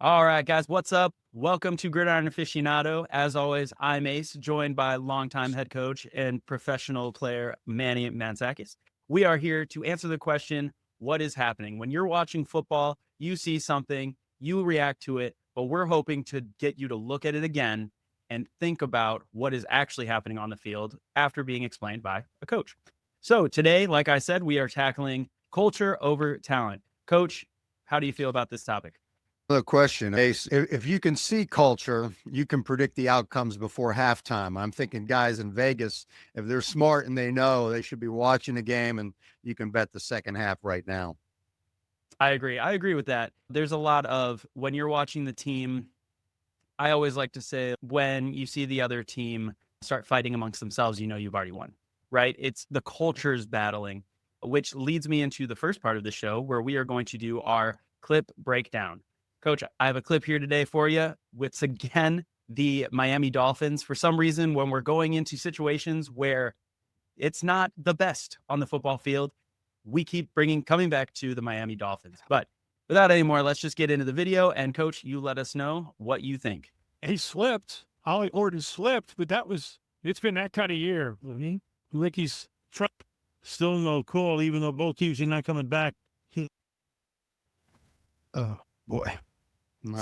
All right, guys, what's up? Welcome to Gridiron Aficionado. As always, I'm Ace, joined by longtime head coach and professional player Manny Matsakis. We are here to answer the question, what is happening? When you're watching football, you see something, you react to it, but we're hoping to get you to look at it again and think about what is actually happening on the field after being explained by a coach. So today, like I said, we are tackling culture over talent. Coach, how do you feel about this topic? The question, Ace, if you can see culture, you can predict the outcomes before halftime. I'm thinking guys in Vegas, if they're smart and they know, they should be watching the game, and you can bet the second half right now. I agree. I agree with that. There's a lot of when you're watching the team, I always like to say when you see the other team start fighting amongst themselves, you know you've already won, right? It's the cultures battling, which leads me into the first part of the show where we are going to do our clip breakdown. Coach, I have a clip here today for you. It's again the Miami Dolphins. For some reason, when we're going into situations where it's not the best on the football field, we keep coming back to the Miami Dolphins. But without any more, let's just get into the video. And Coach, you let us know what you think. He slipped. Ollie Orton slipped, but it's been that kind of year. Like he's still no call, even though both teams are not coming back. Oh, boy.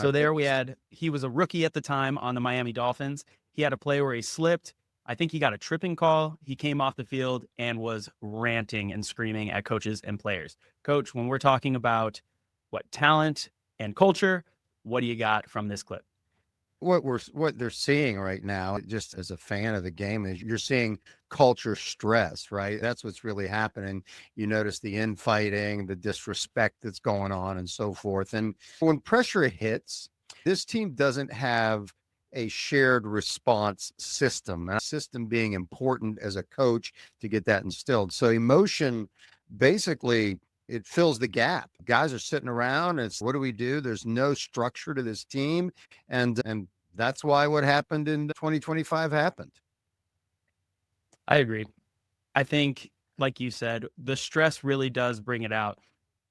So there he was a rookie at the time on the Miami Dolphins. He had a play where he slipped. I think he got a tripping call. He came off the field and was ranting and screaming at coaches and players. Coach, when we're talking about talent and culture, what do you got from this clip? What they're seeing right now, just as a fan of the game, is you're seeing culture stress, right? That's what's really happening. You notice the infighting, the disrespect that's going on, and so forth. And when pressure hits, this team doesn't have a shared response system, and a system being important as a coach to get that instilled. So emotion basically it fills the gap. Guys are sitting around. It's what do we do? There's no structure to this team. And that's why what happened in 2025 happened. I agree. I think, like you said, the stress really does bring it out.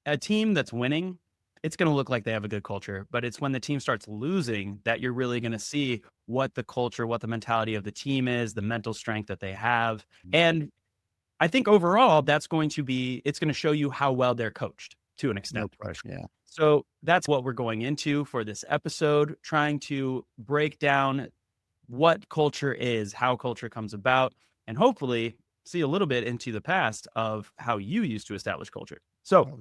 A team that's winning, it's going to look like they have a good culture, but it's when the team starts losing that you're really going to see what the culture, what the mentality of the team is, the mental strength that they have. And I think overall, it's going to show you how well they're coached to an extent. No question. Yeah. So that's what we're going into for this episode, trying to break down what culture is, how culture comes about, and hopefully see a little bit into the past of how you used to establish culture. So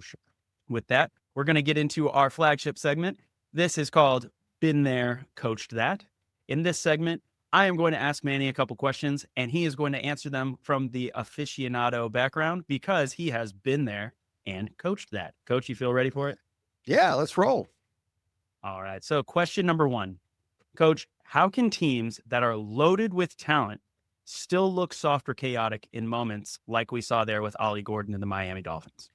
with that, we're going to get into our flagship segment. This is called Been There, Coached That. In this segment, I am going to ask Manny a couple questions, and he is going to answer them from the aficionado background because he has been there and coached that. Coach, you feel ready for it? Yeah, let's roll. All right. So question number one, Coach, how can teams that are loaded with talent still look soft or chaotic in moments like we saw there with Ollie Gordon and the Miami Dolphins?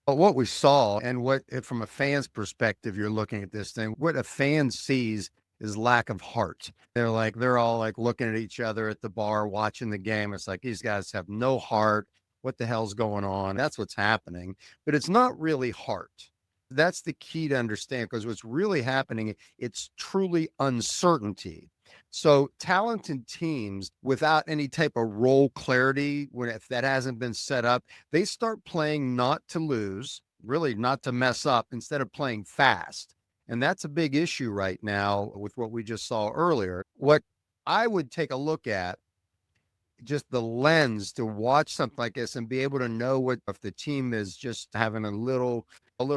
Well, what we saw and from a fan's perspective, you're looking at this thing, what a fan sees is lack of heart. They're all like looking at each other at the bar, watching the game. It's like, these guys have no heart. What the hell's going on? That's what's happening, but it's not really heart. That's the key to understand, because what's really happening, it's truly uncertainty. So talented teams without any type of role clarity, if that hasn't been set up, they start playing not to lose, really not to mess up, instead of playing fast. And that's a big issue right now with what we just saw earlier. What I would take a look at, just the lens to watch something like this and be able to know what if the team is just having a little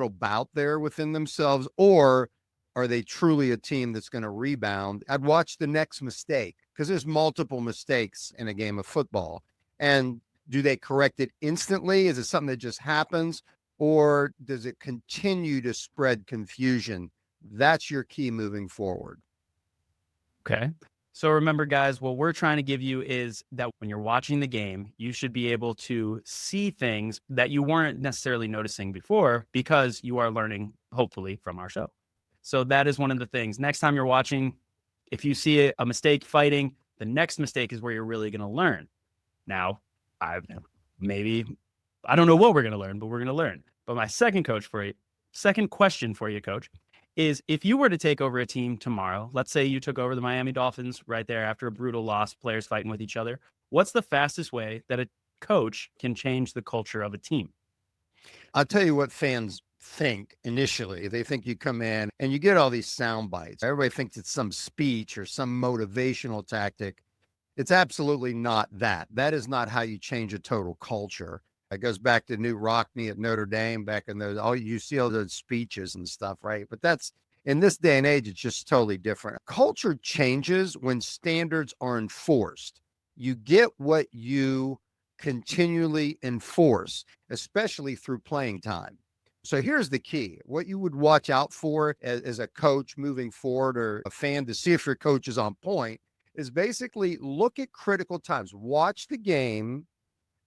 bout there within themselves, or are they truly a team that's going to rebound? I'd watch the next mistake, because there's multiple mistakes in a game of football. And do they correct it instantly? Is it something that just happens, or does it continue to spread confusion? That's your key moving forward. Okay. So remember, guys, what we're trying to give you is that when you're watching the game, you should be able to see things that you weren't necessarily noticing before, because you are learning, hopefully, from our show. So that is one of the things. Next time you're watching, if you see a mistake fighting, the next mistake is where you're really going to learn. Now, I don't know what we're going to learn, but we're going to learn. But my second question for you, Coach, is if you were to take over a team tomorrow, let's say you took over the Miami Dolphins right there after a brutal loss, players fighting with each other. What's the fastest way that a coach can change the culture of a team? I'll tell you what fans think initially. They think you come in and you get all these sound bites. Everybody thinks it's some speech or some motivational tactic. It's absolutely not that. That is not how you change a total culture. It goes back to Newt Rockne at Notre Dame back in those, all you see all those speeches and stuff, right? But that's in this day and age, it's just totally different. Culture changes when standards are enforced. You get what you continually enforce, especially through playing time. So here's the key. What you would watch out for as a coach moving forward or a fan to see if your coach is on point is basically look at critical times. Watch the game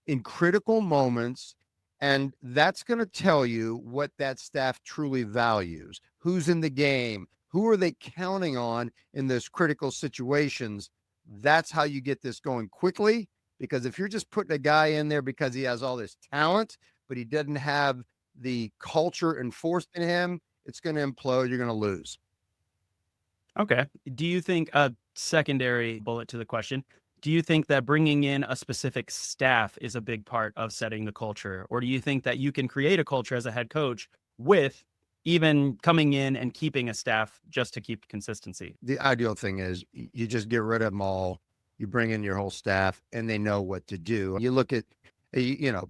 in critical moments, and that's going to tell you what that staff truly values. Who's in the game? Who are they counting on in those critical situations? That's how you get this going quickly, because if you're just putting a guy in there because he has all this talent, but he doesn't have the culture enforced in him, it's going to implode. You're going to lose. Okay. Do you think a secondary bullet to the question? Do you think that bringing in a specific staff is a big part of setting the culture? Or do you think that you can create a culture as a head coach with even coming in and keeping a staff just to keep consistency? The ideal thing is you just get rid of them all. You bring in your whole staff and they know what to do. You look at,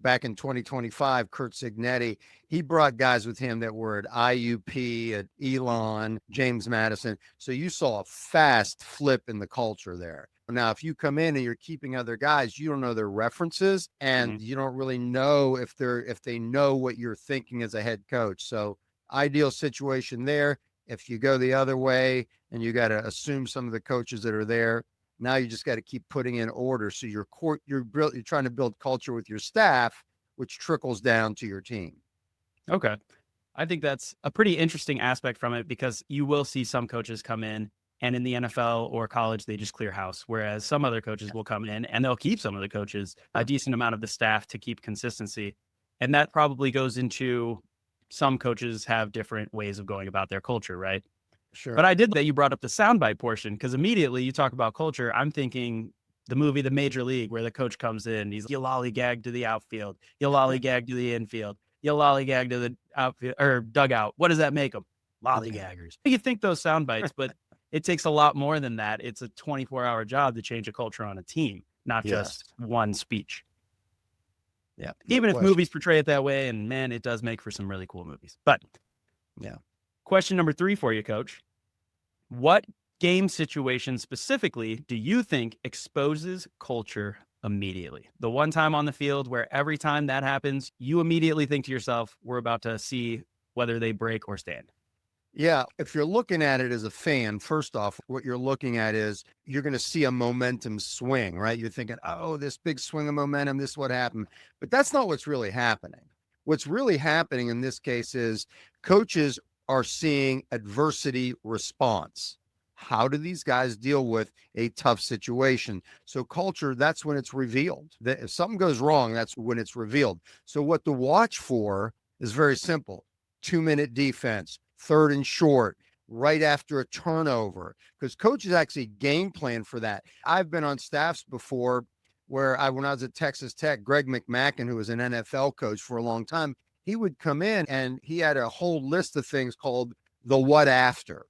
back in 2025, Kurt Signetti, he brought guys with him that were at IUP, at Elon, James Madison. So you saw a fast flip in the culture there. Now, if you come in and you're keeping other guys, you don't know their references and you don't really know if they know what you're thinking as a head coach. So ideal situation there. If you go the other way and you got to assume some of the coaches that are there, now you just got to keep putting in order. So you're trying to build culture with your staff, which trickles down to your team. Okay. I think that's a pretty interesting aspect from it because you will see some coaches come in and in the NFL or college, they just clear house. Whereas some other coaches will come in and they'll keep some of the coaches, a decent amount of the staff to keep consistency. And that probably goes into some coaches have different ways of going about their culture, right? Sure. But I did that you brought up the soundbite portion because immediately you talk about culture. I'm thinking the movie The Major League where the coach comes in, he's you lollygag to the outfield, you lollygag to the infield, you lollygag to the outfield or dugout. What does that make them? Lollygaggers. You think those sound bites, but it takes a lot more than that. It's a 24-hour job to change a culture on a team, not just one speech. Yeah. Even if movies portray it that way, and man, it does make for some really cool movies. But yeah. Question number 3 for you, Coach. What game situation specifically do you think exposes culture immediately? The one time on the field where every time that happens, you immediately think to yourself, we're about to see whether they break or stand. Yeah. If you're looking at it as a fan, first off, what you're looking at is you're going to see a momentum swing, right? You're thinking, oh, this big swing of momentum, this is what happened. But that's not what's really happening. What's really happening in this case is coaches are seeing adversity response. How do these guys deal with a tough situation? So culture, that's when it's revealed. If something goes wrong, that's when it's revealed. So what to watch for is very simple. 2-minute defense, 3rd and short, right after a turnover, because coaches actually game plan for that. I've been on staffs before where when I was at Texas Tech, Greg McMackin, who was an NFL coach for a long time, he would come in and he had a whole list of things called the what after,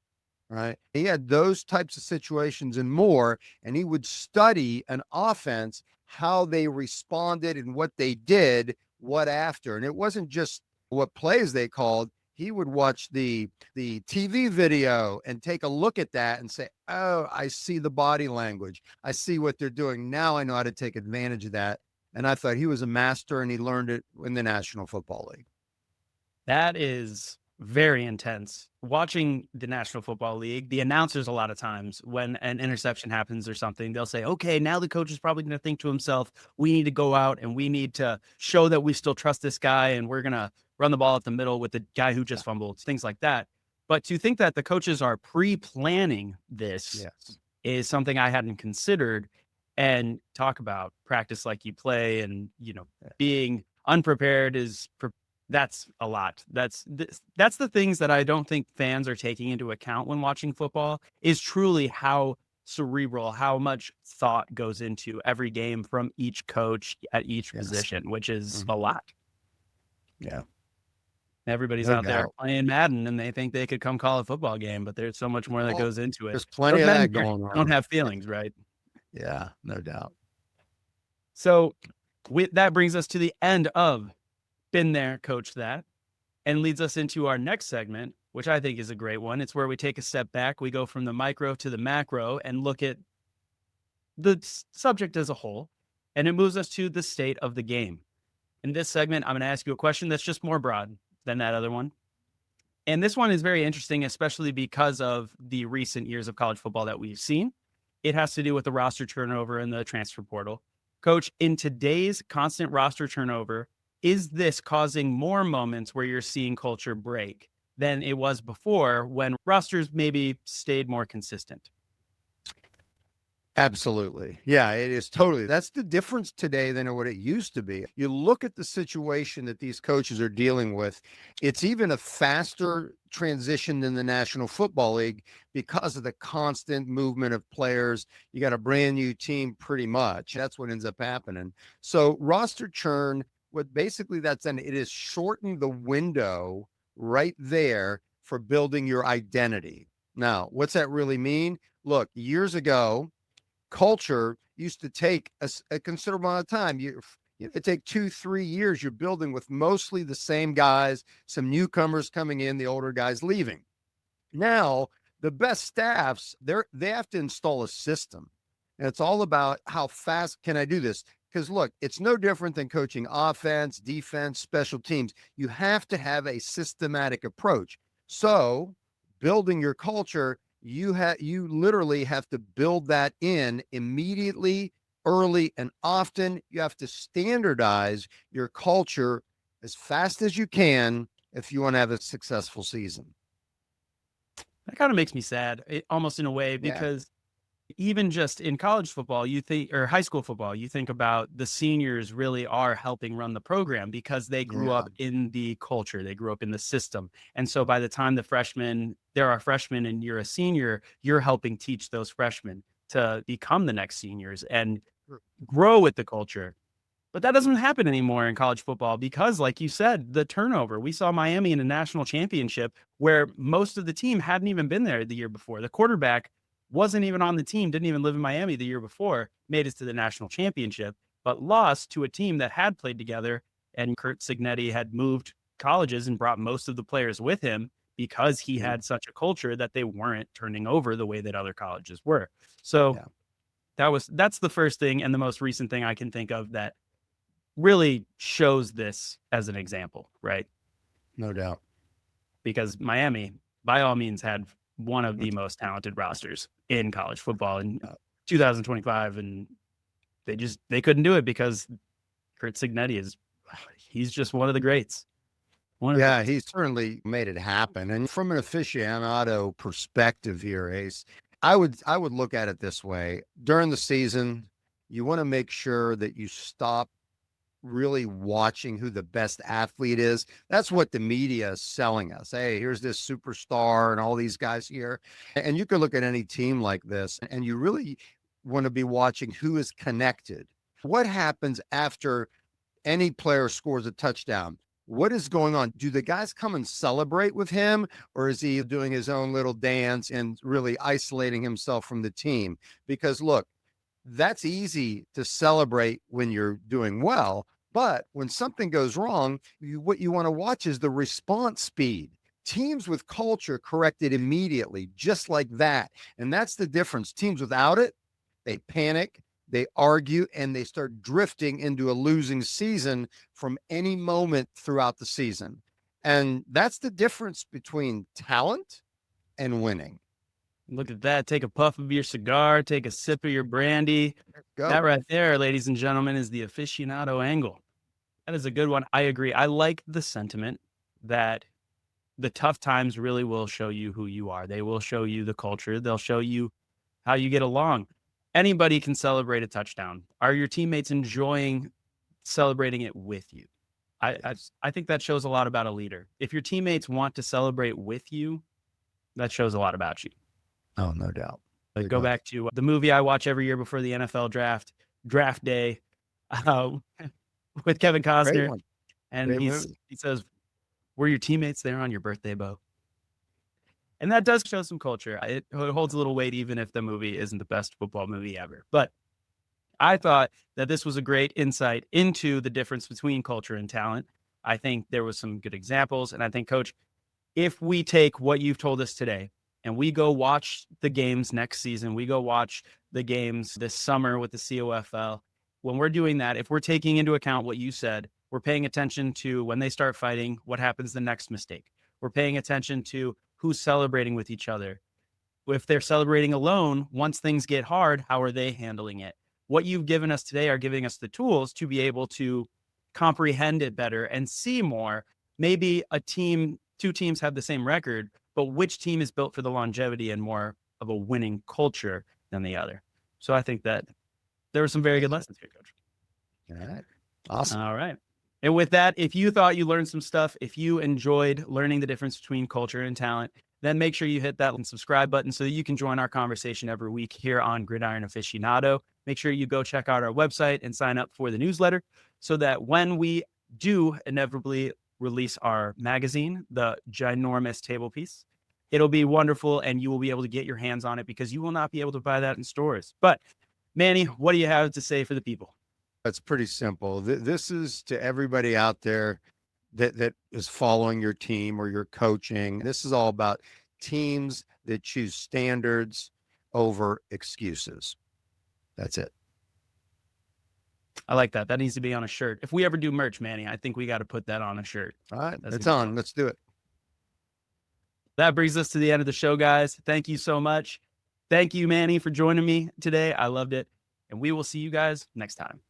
right? He had those types of situations and more, and he would study an offense, how they responded and what they did, what after. And it wasn't just what plays they called. He would watch the TV video and take a look at that and say, oh, I see the body language. I see what they're doing. Now I know how to take advantage of that. And I thought he was a master and he learned it in the National Football League. That is very intense. Watching the National Football League, the announcers a lot of times when an interception happens or something, they'll say, okay, now the coach is probably going to think to himself, we need to go out and we need to show that we still trust this guy and we're going to run the ball at the middle with the guy who just fumbled, things like that. But to think that the coaches are pre-planning this is something I hadn't considered. And talk about practice like you play and, being unprepared is That's a lot. That's the things that I don't think fans are taking into account when watching football, is truly how cerebral, how much thought goes into every game from each coach at each Yes. position, which is Mhm. a lot. Yeah, Everybody's no out there doubt. playing Madden and they think they could come call a football game, but there's so much more that Oh, goes into it. there's plenty Those of men that going don't on. have feelings, right? Yeah, no doubt. So that brings us to the end of Been There, Coach That, and leads us into our next segment, which I think is a great one. It's where we take a step back. We go from the micro to the macro and look at the subject as a whole, and it moves us to the state of the game. In this segment, I'm going to ask you a question that's just more broad than that other one. And this one is very interesting, especially because of the recent years of college football that we've seen. It has to do with the roster turnover and the transfer portal. Coach, in today's constant roster turnover, is this causing more moments where you're seeing culture break than it was before when rosters maybe stayed more consistent? Absolutely. Yeah, it is totally. That's the difference today than what it used to be. You look at the situation that these coaches are dealing with, it's even a faster transition than the National Football League because of the constant movement of players. You got a brand new team pretty much. That's what ends up happening. So roster churn, what basically that's done, it is shortened the window right there for building your identity. Now, what's that really mean? Look, years ago, culture used to take a considerable amount of time. It take 2-3 years. You're building with mostly the same guys, some newcomers coming in, the older guys leaving. Now, the best staffs, they have to install a system. And it's all about how fast can I do this? Because look, it's no different than coaching offense, defense, special teams. You have to have a systematic approach. So, building your culture, you literally have to build that in immediately, early, and often. You have to standardize your culture as fast as you can if you want to have a successful season. That kind of makes me sad, almost in a way, Yeah. because even just in college football, you think, or high school football, you think about the seniors really are helping run the program because they grew Yeah. up in the culture, they grew up in the system. And so by the time there are freshmen and you're a senior, you're helping teach those freshmen to become the next seniors and grow with the culture. But that doesn't happen anymore in college football because, like you said, the turnover. We saw Miami in a national championship where most of the team hadn't even been there the year before. The quarterback wasn't even on the team, didn't even live in Miami the year before, made it to the national championship, but lost to a team that had played together. And Kurt Signetti had moved colleges and brought most of the players with him because he Yeah. had such a culture that they weren't turning over the way that other colleges were. So Yeah. that's the first thing and the most recent thing I can think of that really shows this as an example, right? No doubt. Because Miami, by all means, had one of the most talented rosters in college football in Yeah. 2025, and they couldn't do it because Kurt Signetti he's just one of the greats. One of the Yeah, greats. he certainly made it happen. And from an aficionado perspective here, Ace, I would look at it this way. During the season, you want to make sure that you stop really watching who the best athlete is. That's what the media is selling us. Hey, here's this superstar and all these guys here. And you can look at any team like this and you really want to be watching who is connected. What happens after any player scores a touchdown? What is going on? Do the guys come and celebrate with him, or is he doing his own little dance and really isolating himself from the team? Because look, that's easy to celebrate when you're doing well. But when something goes wrong, what you want to watch is the response speed. Teams with culture correct it immediately, just like that. And that's the difference. Teams without it, they panic, they argue, and they start drifting into a losing season from any moment throughout the season. And that's the difference between talent and winning. Look at that. Take a puff of your cigar, take a sip of your brandy. That Go. right there, ladies and gentlemen, is the aficionado angle. That is a good one. I agree. I like the sentiment that the tough times really will show you who you are. They will show you the culture. They'll show you how you get along. Anybody can celebrate a touchdown. Are your teammates enjoying celebrating it with you? I think that shows a lot about a leader. If your teammates want to celebrate with you, that shows a lot about you. Oh, no doubt. Like, go back to the movie I watch every year before the NFL draft day, uh, with Kevin Great Costner, one. and Great he movie. says, "Were your teammates there on your birthday, Bo?" And that does show some culture. It holds a little weight, even if the movie isn't the best football movie ever. But I thought that this was a great insight into the difference between culture and talent. I think there was some good examples, and I think, Coach, if we take what you've told us today and we go watch the games next season, we go watch the games this summer with the COFL, when we're doing that, if we're taking into account what you said, we're paying attention to when they start fighting, what happens the next mistake. We're paying attention to who's celebrating with each other. If they're celebrating alone, once things get hard, how are they handling it? What you've given us today are giving us the tools to be able to comprehend it better and see more. Maybe two teams have the same record, but which team is built for the longevity and more of a winning culture than the other? So I think that there were some very good lessons here, Coach. All right. Awesome. All right. And with that, if you thought you learned some stuff, if you enjoyed learning the difference between culture and talent, then make sure you hit that subscribe button so that you can join our conversation every week here on Gridiron Aficionado. Make sure you go check out our website and sign up for the newsletter so that when we do inevitably release our magazine, the ginormous table piece, it'll be wonderful and you will be able to get your hands on it because you will not be able to buy that in stores. But Manny, what do you have to say for the people? It's pretty simple. This is to everybody out there that is following your team or your coaching. This is all about teams that choose standards over excuses. That's it. I like that. That needs to be on a shirt. If we ever do merch, Manny, I think we got to put that on a shirt. All right. That's It's gonna be on. fun. Let's do it. That brings us to the end of the show, guys. Thank you so much. Thank you, Manny, for joining me today. I loved it. And we will see you guys next time.